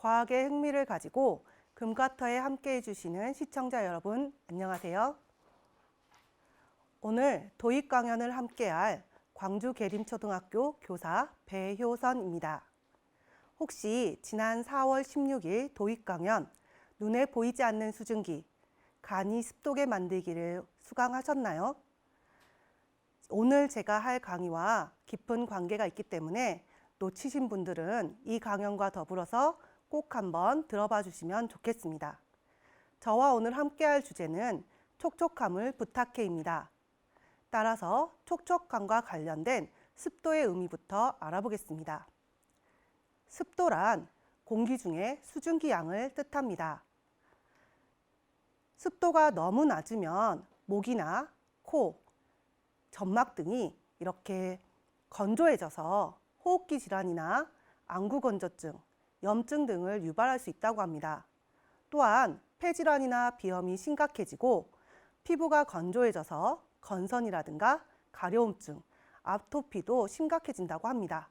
과학의 흥미를 가지고 금과터에 함께 해주시는 시청자 여러분, 안녕하세요. 오늘 도입 강연을 함께할 광주 계림초등학교 교사 배효선입니다. 혹시 지난 4월 16일 도입 강연 눈에 보이지 않는 수증기, 간이 습도계 만들기를 수강하셨나요? 오늘 제가 할 강의와 깊은 관계가 있기 때문에 놓치신 분들은 이 강연과 더불어서 꼭 한번 들어봐 주시면 좋겠습니다. 저와 오늘 함께할 주제는 촉촉함을 부탁해입니다. 따라서 촉촉함과 관련된 습도의 의미부터 알아보겠습니다. 습도란 공기 중에 수증기 양을 뜻합니다. 습도가 너무 낮으면 목이나 코, 점막 등이 이렇게 건조해져서 호흡기 질환이나 안구건조증, 염증 등을 유발할 수 있다고 합니다. 또한 폐질환이나 비염이 심각해지고 피부가 건조해져서 건선이라든가 가려움증, 아토피도 심각해진다고 합니다.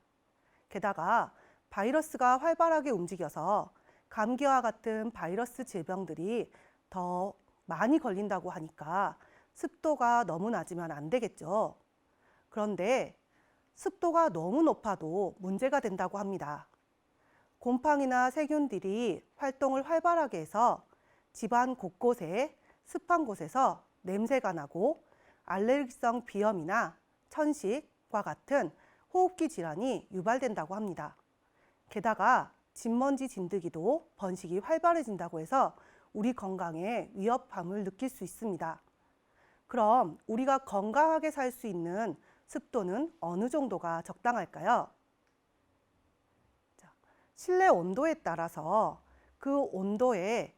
게다가 바이러스가 활발하게 움직여서 감기와 같은 바이러스 질병들이 더 많이 걸린다고 하니까 습도가 너무 낮으면 안 되겠죠. 그런데 습도가 너무 높아도 문제가 된다고 합니다. 곰팡이나 세균들이 활동을 활발하게 해서 집안 곳곳에 습한 곳에서 냄새가 나고 알레르기성 비염이나 천식과 같은 호흡기 질환이 유발된다고 합니다. 게다가 진먼지 진드기도 번식이 활발해진다고 해서 우리 건강에 위협함을 느낄 수 있습니다. 그럼 우리가 건강하게 살 수 있는 습도는 어느 정도가 적당할까요? 실내 온도에 따라서 그 온도에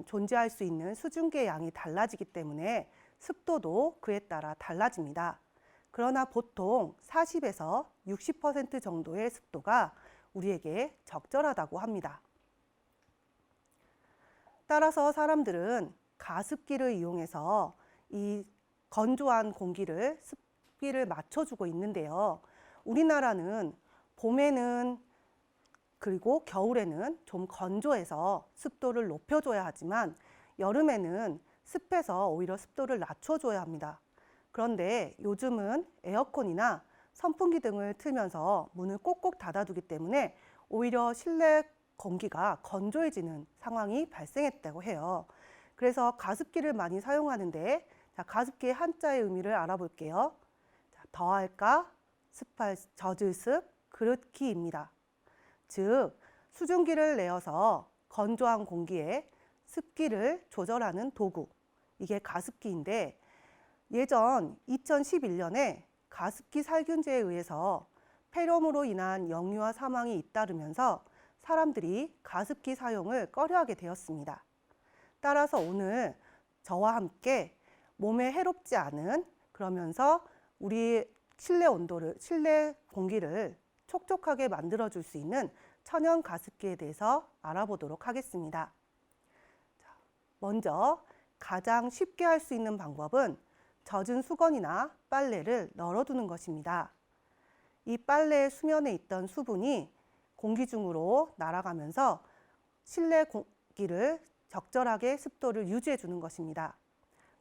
존재할 수 있는 수증기의 양이 달라지기 때문에 습도도 그에 따라 달라집니다. 그러나 보통 40에서 60% 정도의 습도가 우리에게 적절하다고 합니다. 따라서 사람들은 가습기를 이용해서 이 건조한 습기를 맞춰주고 있는데요. 우리나라는 봄에는 그리고 겨울에는 좀 건조해서 습도를 높여줘야 하지만 여름에는 습해서 오히려 습도를 낮춰줘야 합니다. 그런데 요즘은 에어컨이나 선풍기 등을 틀면서 문을 꼭꼭 닫아두기 때문에 오히려 실내 공기가 건조해지는 상황이 발생했다고 해요. 그래서 가습기를 많이 사용하는데 가습기의 한자의 의미를 알아볼게요. 더할까, 습할, 젖을 습, 그릇기입니다. 즉, 수증기를 내어서 건조한 공기에 습기를 조절하는 도구, 이게 가습기인데 예전 2011년에 가습기 살균제에 의해서 폐렴으로 인한 영유아 사망이 잇따르면서 사람들이 가습기 사용을 꺼려하게 되었습니다. 따라서 오늘 저와 함께 몸에 해롭지 않은, 그러면서 우리 실내 공기를 촉촉하게 만들어줄 수 있는 천연 가습기에 대해서 알아보도록 하겠습니다. 먼저 가장 쉽게 할 수 있는 방법은 젖은 수건이나 빨래를 널어두는 것입니다. 이 빨래 수면에 있던 수분이 공기 중으로 날아가면서 실내 공기를 적절하게 습도를 유지해 주는 것입니다.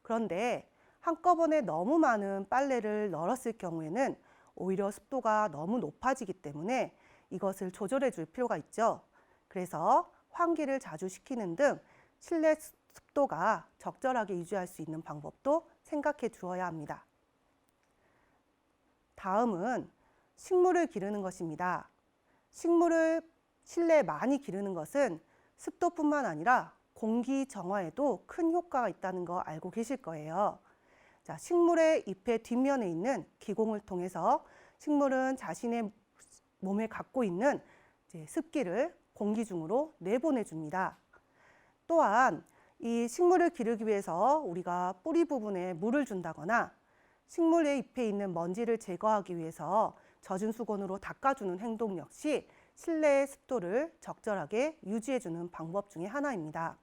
그런데 한꺼번에 너무 많은 빨래를 널었을 경우에는 오히려 습도가 너무 높아지기 때문에 이것을 조절해 줄 필요가 있죠. 그래서 환기를 자주 시키는 등 실내 습도가 적절하게 유지할 수 있는 방법도 생각해 주어야 합니다. 다음은 식물을 기르는 것입니다. 식물을 실내에 많이 기르는 것은 습도뿐만 아니라 공기 정화에도 큰 효과가 있다는 거 알고 계실 거예요. 식물의 잎의 뒷면에 있는 기공을 통해서 식물은 자신의 몸에 갖고 있는 습기를 공기 중으로 내보내줍니다. 또한 이 식물을 기르기 위해서 우리가 뿌리 부분에 물을 준다거나 식물의 잎에 있는 먼지를 제거하기 위해서 젖은 수건으로 닦아주는 행동 역시 실내의 습도를 적절하게 유지해주는 방법 중에 하나입니다.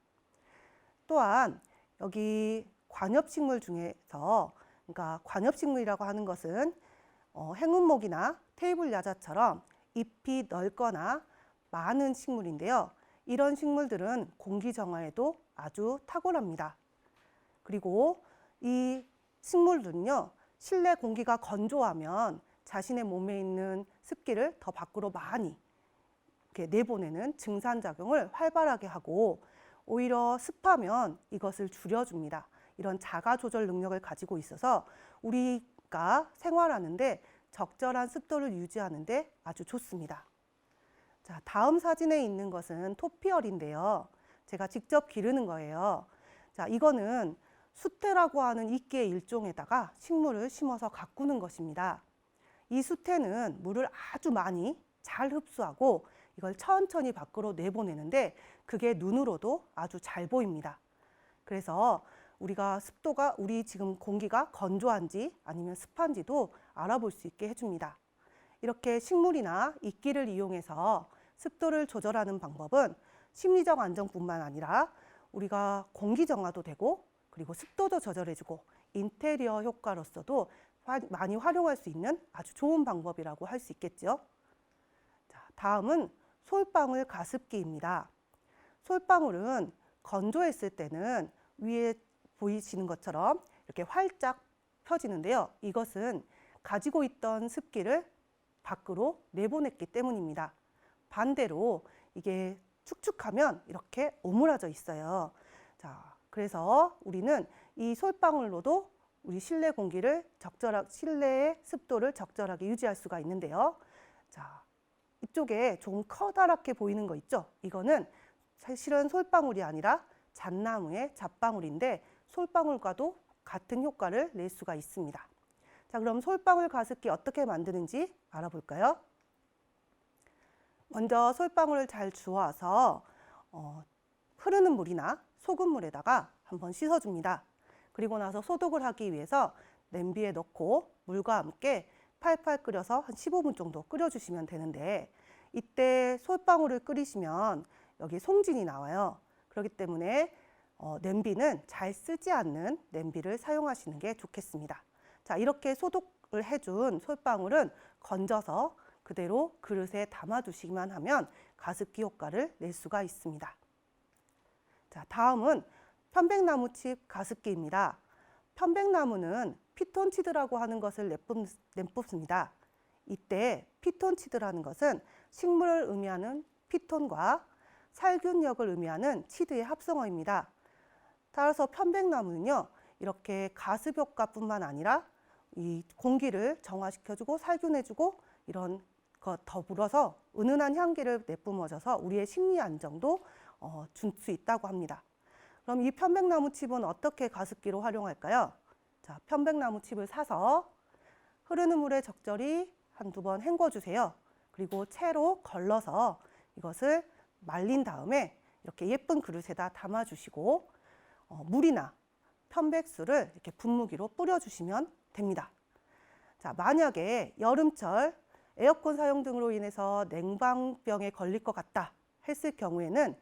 또한 여기 관엽식물 중에서, 그러니까 관엽식물이라고 하는 것은 행운목이나 테이블 야자처럼 잎이 넓거나 많은 식물인데요. 이런 식물들은 공기 정화에도 아주 탁월합니다. 그리고 이 식물들은요, 실내 공기가 건조하면 자신의 몸에 있는 습기를 더 밖으로 많이 이렇게 내보내는 증산작용을 활발하게 하고, 오히려 습하면 이것을 줄여줍니다. 이런 자가 조절 능력을 가지고 있어서 우리가 생활하는데 적절한 습도를 유지하는데 아주 좋습니다. 자, 다음 사진에 있는 것은 토피얼인데요. 제가 직접 기르는 거예요. 자, 이거는 수태라고 하는 이끼의 일종에다가 식물을 심어서 가꾸는 것입니다. 이 수태는 물을 아주 많이 잘 흡수하고 이걸 천천히 밖으로 내보내는데 그게 눈으로도 아주 잘 보입니다. 그래서 우리가 습도가, 우리 지금 공기가 건조한지 아니면 습한지도 알아볼 수 있게 해줍니다. 이렇게 식물이나 이끼를 이용해서 습도를 조절하는 방법은 심리적 안정뿐만 아니라 우리가 공기 정화도 되고, 그리고 습도도 조절해주고 인테리어 효과로서도 많이 활용할 수 있는 아주 좋은 방법이라고 할 수 있겠죠. 자, 다음은 솔방울 가습기입니다. 솔방울은 건조했을 때는 위에 보이시는 것처럼 이렇게 활짝 펴지는데요. 이것은 가지고 있던 습기를 밖으로 내보냈기 때문입니다. 반대로 이게 축축하면 이렇게 오므라져 있어요. 자, 그래서 우리는 이 솔방울로도 우리 실내 공기를 실내의 습도를 적절하게 유지할 수가 있는데요. 자, 이쪽에 좀 커다랗게 보이는 거 있죠? 이거는 사실은 솔방울이 아니라 잣나무의 잣방울인데 솔방울과도 같은 효과를 낼 수가 있습니다. 자, 그럼 솔방울 가습기 어떻게 만드는지 알아볼까요? 먼저 솔방울을 잘 주워서 흐르는 물이나 소금물에다가 한번 씻어줍니다. 그리고 나서 소독을 하기 위해서 냄비에 넣고 물과 함께 팔팔 끓여서 한 15분 정도 끓여주시면 되는데, 이때 솔방울을 끓이시면 여기 송진이 나와요. 그렇기 때문에 냄비는 잘 쓰지 않는 냄비를 사용하시는 게 좋겠습니다. 자, 이렇게 소독을 해준 솔방울은 건져서 그대로 그릇에 담아두시기만 하면 가습기 효과를 낼 수가 있습니다. 자, 다음은 편백나무칩 가습기입니다. 편백나무는 피톤치드라고 하는 것을 내뿜습니다. 이때 피톤치드라는 것은 식물을 의미하는 피톤과 살균력을 의미하는 치드의 합성어입니다. 따라서 편백나무는요, 이렇게 가습 효과뿐만 아니라 이 공기를 정화시켜주고 살균해주고 이런 것 더불어서 은은한 향기를 내뿜어줘서 우리의 심리 안정도 줄 수 있다고 합니다. 그럼 이 편백나무 칩은 어떻게 가습기로 활용할까요? 자, 편백나무 칩을 사서 흐르는 물에 적절히 한두 번 헹궈주세요. 그리고 채로 걸러서 이것을 말린 다음에 이렇게 예쁜 그릇에다 담아주시고 물이나 편백수를 이렇게 분무기로 뿌려주시면 됩니다. 자, 만약에 여름철 에어컨 사용 등으로 인해서 냉방병에 걸릴 것 같다 했을 경우에는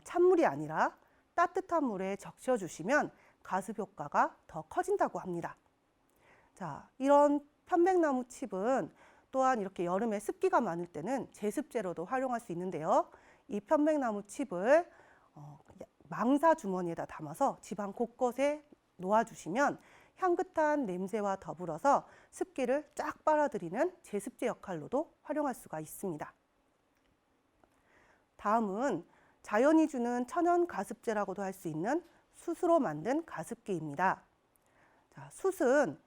찬물이 아니라 따뜻한 물에 적셔주시면 가습 효과가 더 커진다고 합니다. 자, 이런 편백나무 칩은 또한 이렇게 여름에 습기가 많을 때는 제습제로도 활용할 수 있는데요. 이 편백나무 칩을 망사 주머니에다 담아서 집안 곳곳에 놓아주시면 향긋한 냄새와 더불어서 습기를 쫙 빨아들이는 제습제 역할로도 활용할 수가 있습니다. 다음은 자연이 주는 천연 가습제라고도 할 수 있는 숯으로 만든 가습기입니다. 자, 숯은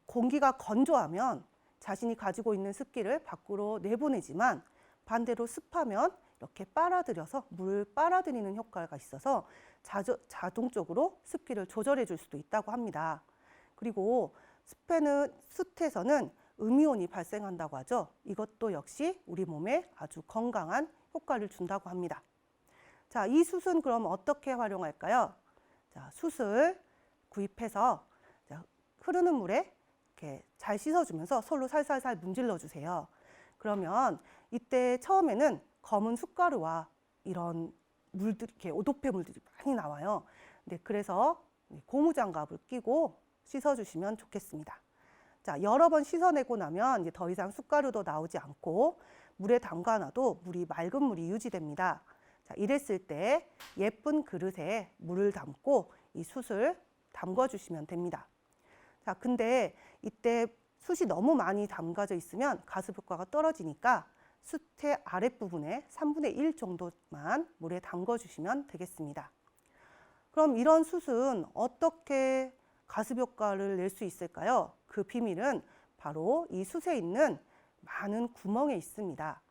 공기가 건조하면 자신이 가지고 있는 습기를 밖으로 내보내지만 반대로 습하면 이렇게 빨아들여서 물을 빨아들이는 효과가 있어서 자동적으로 습기를 조절해 줄 수도 있다고 합니다. 그리고 숯에서는 음이온이 발생한다고 하죠. 이것도 역시 우리 몸에 아주 건강한 효과를 준다고 합니다. 자, 이 숯은 그럼 어떻게 활용할까요? 자, 숯을 구입해서 흐르는 물에 이렇게 잘 씻어주면서 솔로 살살살 문질러 주세요. 그러면 이때 처음에는 검은 숯가루와 이런 물들, 이렇게 오독패 물들이 많이 나와요. 네, 그래서 고무장갑을 끼고 씻어주시면 좋겠습니다. 자, 여러 번 씻어내고 나면 이제 더 이상 숯가루도 나오지 않고 물에 담가놔도 맑은 물이 유지됩니다. 자, 자, 이랬을 때 예쁜 그릇에 물을 담고 이 숯을 담궈 주시면 됩니다. 자, 근데 이때 숯이 너무 많이 담가져 있으면 가습 효과가 떨어지니까 숯의 아랫부분에 3분의 1 정도만 물에 담궈 주시면 되겠습니다. 그럼 이런 숯은 어떻게 가습 효과를 낼 수 있을까요? 그 비밀은 바로 이 숯에 있는 많은 구멍에 있습니다.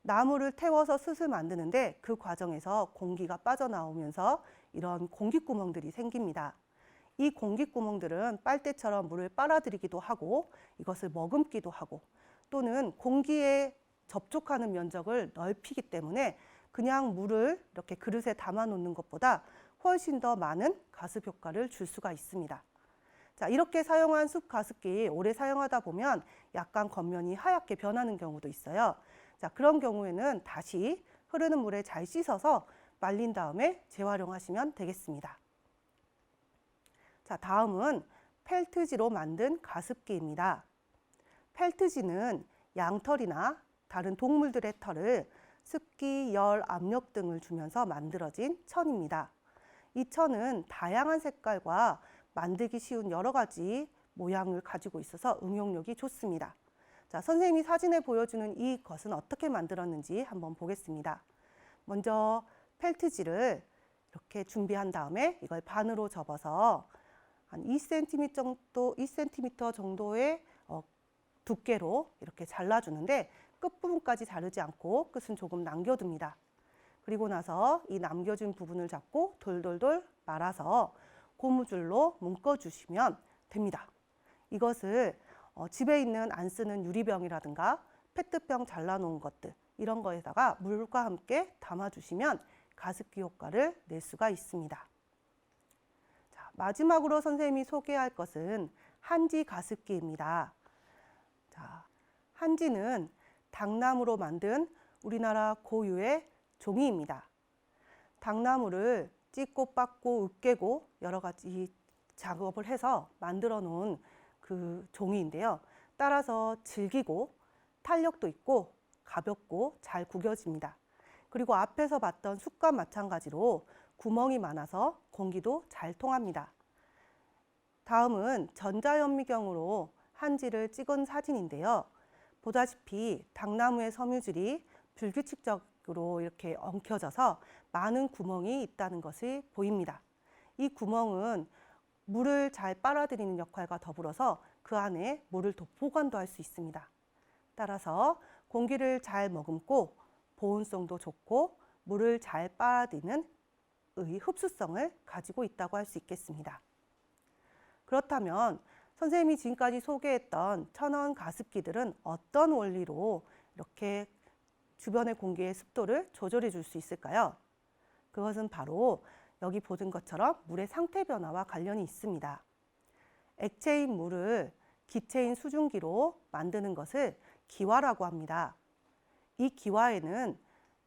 나무를 태워서 숯을 만드는데 그 과정에서 공기가 빠져나오면서 이런 공기구멍들이 생깁니다. 이 공기구멍들은 빨대처럼 물을 빨아들이기도 하고 이것을 머금기도 하고 또는 공기에 접촉하는 면적을 넓히기 때문에 그냥 물을 이렇게 그릇에 담아 놓는 것보다 훨씬 더 많은 가습 효과를 줄 수가 있습니다. 자, 이렇게 사용한 숯 가습기 오래 사용하다 보면 약간 겉면이 하얗게 변하는 경우도 있어요. 자, 그런 경우에는 다시 흐르는 물에 잘 씻어서 말린 다음에 재활용하시면 되겠습니다. 자, 다음은 펠트지로 만든 가습기입니다. 펠트지는 양털이나 다른 동물들의 털을 습기, 열, 압력 등을 주면서 만들어진 천입니다. 이 천은 다양한 색깔과 만들기 쉬운 여러 가지 모양을 가지고 있어서 응용력이 좋습니다. 자, 선생님이 사진에 보여주는 이것은 어떻게 만들었는지 한번 보겠습니다. 먼저 펠트지를 이렇게 준비한 다음에 이걸 반으로 접어서 한 2cm 정도의 두께로 이렇게 잘라주는데 끝부분까지 자르지 않고 끝은 조금 남겨둡니다. 그리고 나서 이 남겨진 부분을 잡고 돌돌돌 말아서 고무줄로 묶어주시면 됩니다. 이것을 집에 있는 안 쓰는 유리병이라든가 페트병 잘라놓은 것들 이런 거에다가 물과 함께 담아주시면 가습기 효과를 낼 수가 있습니다. 자, 마지막으로 선생님이 소개할 것은 한지 가습기입니다. 자, 한지는 당나무로 만든 우리나라 고유의 종이입니다. 당나무를 찢고 빻고 으깨고 여러 가지 작업을 해서 만들어 놓은 그 종이인데요. 따라서 질기고 탄력도 있고 가볍고 잘 구겨집니다. 그리고 앞에서 봤던 숯과 마찬가지로 구멍이 많아서 공기도 잘 통합니다. 다음은 전자현미경으로 한지를 찍은 사진인데요. 보다시피 당나무의 섬유질이 불규칙적으로 이렇게 엉켜져서 많은 구멍이 있다는 것이 보입니다. 이 구멍은 물을 잘 빨아들이는 역할과 더불어서 그 안에 물을 보관도 할 수 있습니다. 따라서 공기를 잘 머금고 보온성도 좋고 물을 잘 빨아들이는 흡수성을 가지고 있다고 할 수 있겠습니다. 그렇다면 선생님이 지금까지 소개했던 천연 가습기들은 어떤 원리로 이렇게 주변의 공기의 습도를 조절해 줄 수 있을까요? 그것은 바로 여기 보는 것처럼 물의 상태 변화와 관련이 있습니다. 액체인 물을 기체인 수증기로 만드는 것을 기화라고 합니다. 이 기화에는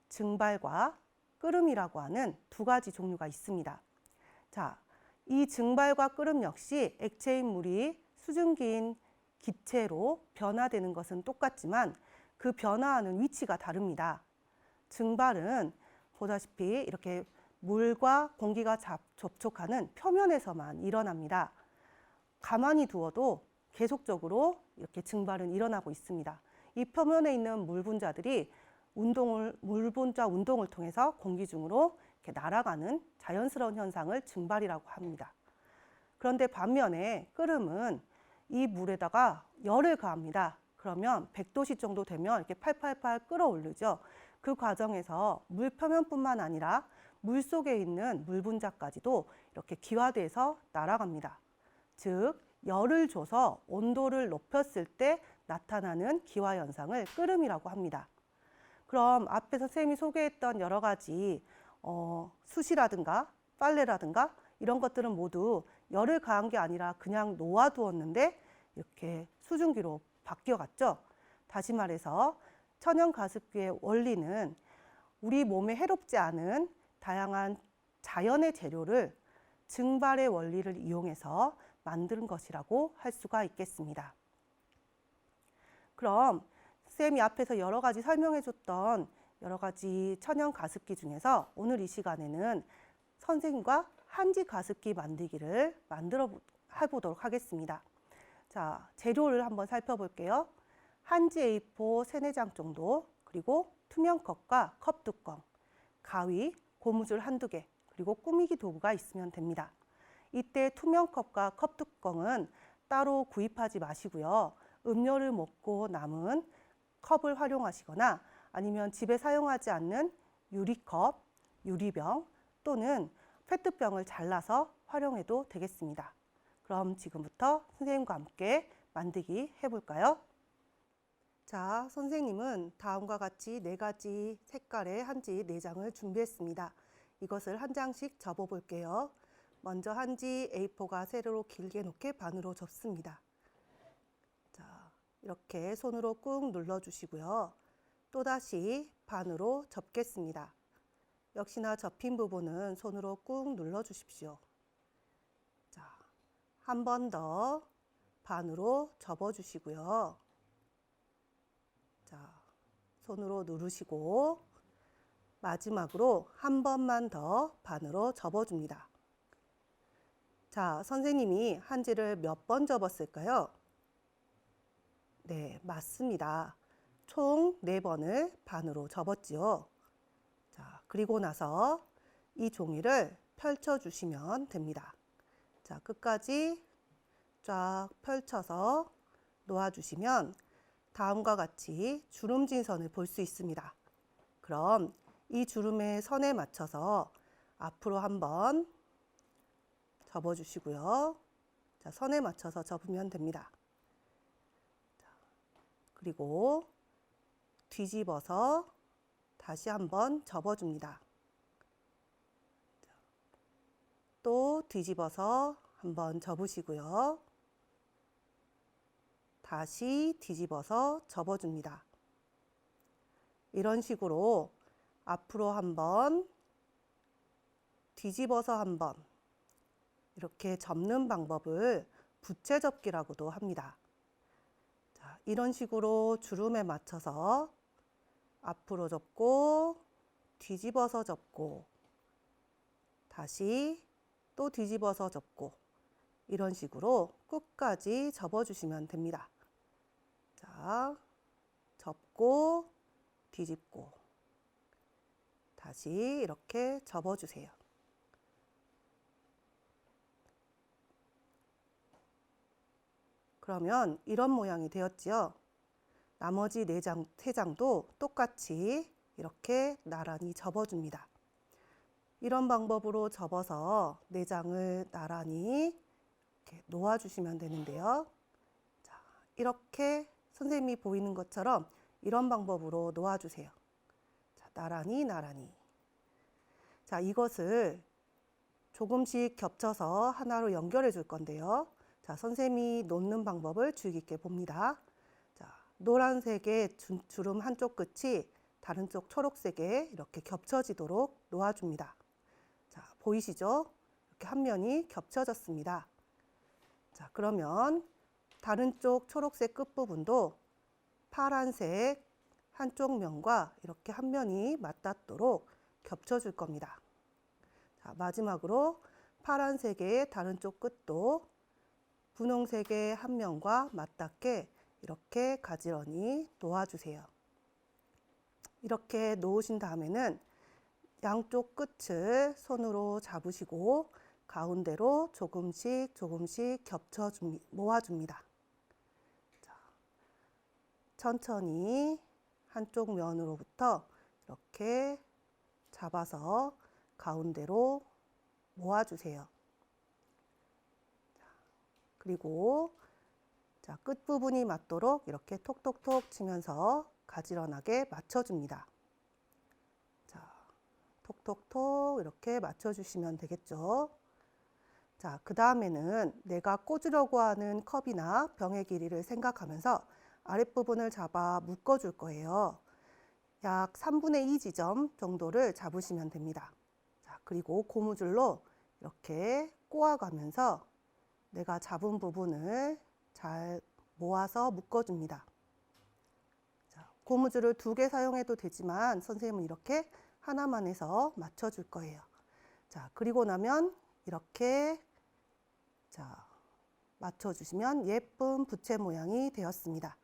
증발과 끓음이라고 하는 두 가지 종류가 있습니다. 자, 이 증발과 끓음 역시 액체인 물이 수증기인 기체로 변화되는 것은 똑같지만 그 변화하는 위치가 다릅니다. 증발은 보다시피 이렇게 물과 공기가 접촉하는 표면에서만 일어납니다. 가만히 두어도 계속적으로 이렇게 증발은 일어나고 있습니다. 이 표면에 있는 물 분자들이 물 분자 운동을 통해서 공기 중으로 이렇게 날아가는 자연스러운 현상을 증발이라고 합니다. 그런데 반면에 끓음은 이 물에다가 열을 가합니다. 그러면 100도씨 정도 되면 이렇게 팔팔팔 끓어오르죠. 그 과정에서 물 표면뿐만 아니라 물 속에 있는 물 분자까지도 이렇게 기화돼서 날아갑니다. 즉, 열을 줘서 온도를 높였을 때 나타나는 기화 현상을 끓음이라고 합니다. 그럼 앞에서 선생님이 소개했던 여러 가지 숯이라든가 빨래라든가 이런 것들은 모두 열을 가한 게 아니라 그냥 놓아두었는데 이렇게 수증기로 바뀌어갔죠. 다시 말해서 천연 가습기의 원리는 우리 몸에 해롭지 않은 다양한 자연의 재료를 증발의 원리를 이용해서 만든 것이라고 할 수가 있겠습니다. 그럼 쌤이 앞에서 여러 가지 설명해 줬던 여러 가지 천연 가습기 중에서 오늘 이 시간에는 선생님과 한지 가습기 만들기를 해보도록 하겠습니다. 자, 재료를 한번 살펴볼게요. 한지 A4 3-4장 정도, 그리고 투명컵과 컵 뚜껑, 가위, 고무줄 한두 개, 그리고 꾸미기 도구가 있으면 됩니다. 이때 투명컵과 컵 뚜껑은 따로 구입하지 마시고요. 음료를 먹고 남은 컵을 활용하시거나 아니면 집에 사용하지 않는 유리컵, 유리병 또는 페트병을 잘라서 활용해도 되겠습니다. 그럼 지금부터 선생님과 함께 만들기 해볼까요? 자, 선생님은 다음과 같이 4가지 색깔의 한지 4장을 준비했습니다. 이것을 한 장씩 접어 볼게요. 먼저 한지 A4가 세로로 길게 놓게 반으로 접습니다. 자, 이렇게 손으로 꾹 눌러주시고요. 또다시 반으로 접겠습니다. 역시나 접힌 부분은 손으로 꾹 눌러주십시오. 자, 한 번 더 반으로 접어주시고요. 자, 손으로 누르시고 마지막으로 한 번만 더 반으로 접어줍니다. 자, 선생님이 한지를 몇 번 접었을까요? 네, 맞습니다. 총 4번을 반으로 접었지요. 자, 그리고 나서 이 종이를 펼쳐주시면 됩니다. 자, 끝까지 쫙 펼쳐서 놓아주시면 다음과 같이 주름진 선을 볼 수 있습니다. 그럼 이 주름의 선에 맞춰서 앞으로 한번 접어주시고요. 자, 선에 맞춰서 접으면 됩니다. 자, 그리고 뒤집어서 다시 한번 접어줍니다. 자, 또 뒤집어서 한번 접으시고요. 다시 뒤집어서 접어줍니다. 이런 식으로 앞으로 한번, 뒤집어서 한번 이렇게 접는 방법을 부채접기라고도 합니다. 자, 이런 식으로 주름에 맞춰서 앞으로 접고 뒤집어서 접고 다시 또 뒤집어서 접고 이런 식으로 끝까지 접어주시면 됩니다. 자, 접고 뒤집고 다시 이렇게 접어주세요. 그러면 이런 모양이 되었지요. 나머지 3장도 똑같이 이렇게 나란히 접어줍니다. 이런 방법으로 접어서 4장을 나란히 이렇게 놓아주시면 되는데요. 자, 이렇게 선생님이 보이는 것처럼 이런 방법으로 놓아주세요. 자, 나란히. 자, 이것을 조금씩 겹쳐서 하나로 연결해 줄 건데요. 자, 선생님이 놓는 방법을 주의 깊게 봅니다. 자, 노란색의 주름 한쪽 끝이 다른 쪽 초록색에 이렇게 겹쳐지도록 놓아줍니다. 자, 보이시죠? 이렇게 한 면이 겹쳐졌습니다. 자, 그러면 다른 쪽 초록색 끝부분도 파란색 한쪽 면과 이렇게 한 면이 맞닿도록 겹쳐줄 겁니다. 자, 마지막으로 파란색의 다른 쪽 끝도 분홍색의 한 면과 맞닿게 이렇게 가지런히 놓아주세요. 이렇게 놓으신 다음에는 양쪽 끝을 손으로 잡으시고 가운데로 조금씩 모아줍니다. 자, 천천히 한쪽 면으로부터 이렇게 잡아서 가운데로 모아주세요. 그리고 자, 끝부분이 맞도록 이렇게 톡톡톡 치면서 가지런하게 맞춰줍니다. 자, 톡톡톡 이렇게 맞춰주시면 되겠죠. 자, 그 다음에는 내가 꽂으려고 하는 컵이나 병의 길이를 생각하면서 아랫부분을 잡아 묶어줄 거예요. 약 3분의 2 지점 정도를 잡으시면 됩니다. 자, 그리고 고무줄로 이렇게 꼬아가면서 내가 잡은 부분을 잘 모아서 묶어줍니다. 자, 고무줄을 2개 사용해도 되지만 선생님은 이렇게 하나만 해서 맞춰줄 거예요. 자, 그리고 나면 이렇게 맞춰주시면 예쁜 부채 모양이 되었습니다.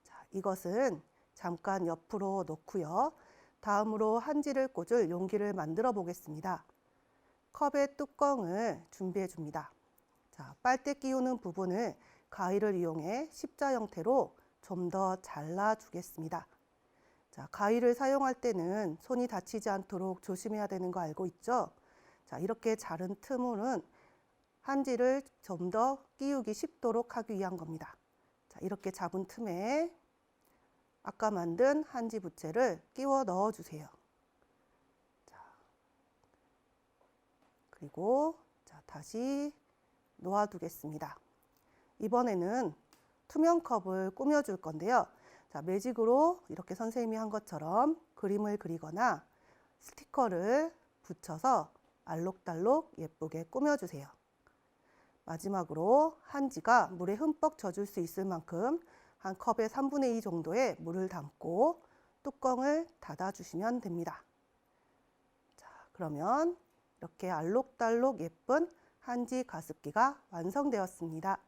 자, 이것은 잠깐 옆으로 놓고요. 다음으로 한지를 꽂을 용기를 만들어 보겠습니다. 컵의 뚜껑을 준비해 줍니다. 자, 빨대 끼우는 부분을 가위를 이용해 십자 형태로 좀 더 잘라 주겠습니다. 자, 가위를 사용할 때는 손이 다치지 않도록 조심해야 되는 거 알고 있죠? 자, 이렇게 자른 틈으로는 한지를 좀 더 끼우기 쉽도록 하기 위한 겁니다. 자, 이렇게 잡은 틈에 아까 만든 한지 부채를 끼워 넣어 주세요. 자, 그리고 다시 놓아 두겠습니다. 이번에는 투명 컵을 꾸며 줄 건데요. 자, 매직으로 이렇게 선생님이 한 것처럼 그림을 그리거나 스티커를 붙여서 알록달록 예쁘게 꾸며 주세요. 마지막으로 한지가 물에 흠뻑 젖을 수 있을 만큼 한 컵의 3분의 2 정도의 물을 담고 뚜껑을 닫아 주시면 됩니다. 자, 그러면 이렇게 알록달록 예쁜 한지 가습기가 완성되었습니다.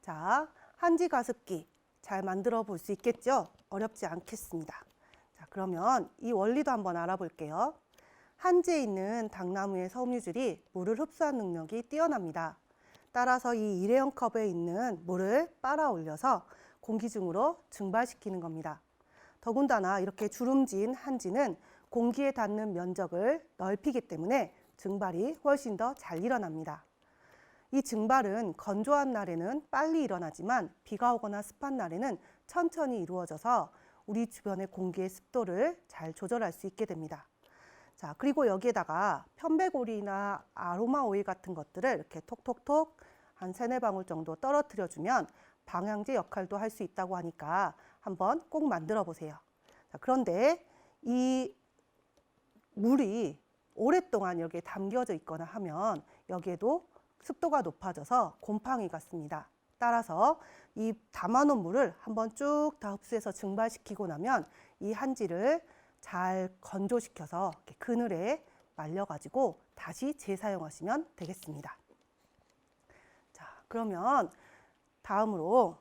자, 한지 가습기 잘 만들어 볼 수 있겠죠? 어렵지 않겠습니다. 자, 그러면 이 원리도 한번 알아볼게요. 한지에 있는 당나무의 섬유질이 물을 흡수한 능력이 뛰어납니다. 따라서 이 일회용 컵에 있는 물을 빨아 올려서 공기 중으로 증발시키는 겁니다. 더군다나 이렇게 주름진 한지는 공기에 닿는 면적을 넓히기 때문에 증발이 훨씬 더 잘 일어납니다. 이 증발은 건조한 날에는 빨리 일어나지만 비가 오거나 습한 날에는 천천히 이루어져서 우리 주변의 공기의 습도를 잘 조절할 수 있게 됩니다. 자, 그리고 여기에다가 편백오일이나 아로마 오일 같은 것들을 이렇게 톡톡톡 한 3-4방울 정도 떨어뜨려 주면 방향제 역할도 할 수 있다고 하니까 한번 꼭 만들어 보세요. 자, 그런데 이 물이 오랫동안 여기에 담겨져 있거나 하면 여기에도 습도가 높아져서 곰팡이가 씁니다. 따라서 이 담아놓은 물을 한번 쭉 다 흡수해서 증발시키고 나면 이 한지를 잘 건조시켜서 이렇게 그늘에 말려가지고 다시 재사용하시면 되겠습니다. 자, 그러면 다음으로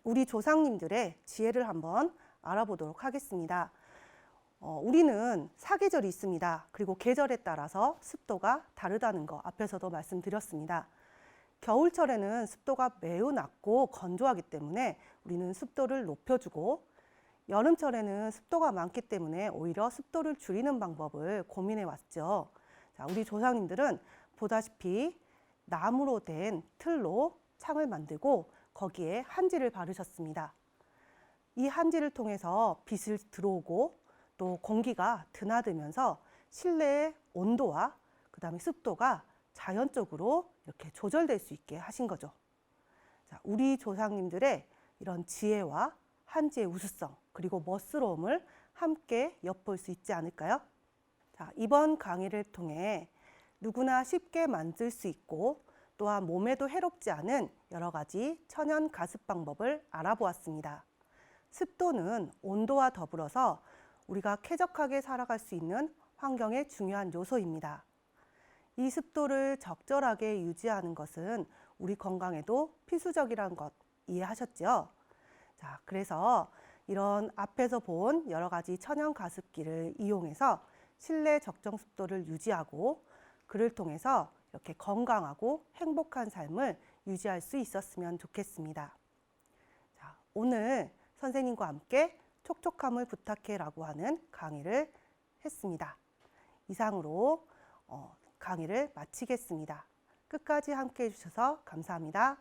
우리 조상님들의 지혜를 한번 알아보도록 하겠습니다. 우리는 사계절이 있습니다. 그리고 계절에 따라서 습도가 다르다는 거 앞에서도 말씀드렸습니다. 겨울철에는 습도가 매우 낮고 건조하기 때문에 우리는 습도를 높여주고 여름철에는 습도가 많기 때문에 오히려 습도를 줄이는 방법을 고민해 왔죠. 자, 우리 조상님들은 보다시피 나무로 된 틀로 창을 만들고 거기에 한지를 바르셨습니다. 이 한지를 통해서 빛을 들어오고 또 공기가 드나들면서 실내의 온도와 그다음에 습도가 자연적으로 이렇게 조절될 수 있게 하신 거죠. 자, 우리 조상님들의 이런 지혜와 한지의 우수성 그리고 멋스러움을 함께 엿볼 수 있지 않을까요? 자, 이번 강의를 통해 누구나 쉽게 만들 수 있고 또한 몸에도 해롭지 않은 여러 가지 천연 가습 방법을 알아보았습니다. 습도는 온도와 더불어서 우리가 쾌적하게 살아갈 수 있는 환경의 중요한 요소입니다. 이 습도를 적절하게 유지하는 것은 우리 건강에도 필수적이라는 것 이해하셨죠? 자, 그래서 이런 앞에서 본 여러 가지 천연 가습기를 이용해서 실내 적정 습도를 유지하고 그를 통해서 이렇게 건강하고 행복한 삶을 유지할 수 있었으면 좋겠습니다. 자, 오늘 선생님과 함께 촉촉함을 부탁해라고 하는 강의를 했습니다. 이상으로 강의를 마치겠습니다. 끝까지 함께 해주셔서 감사합니다.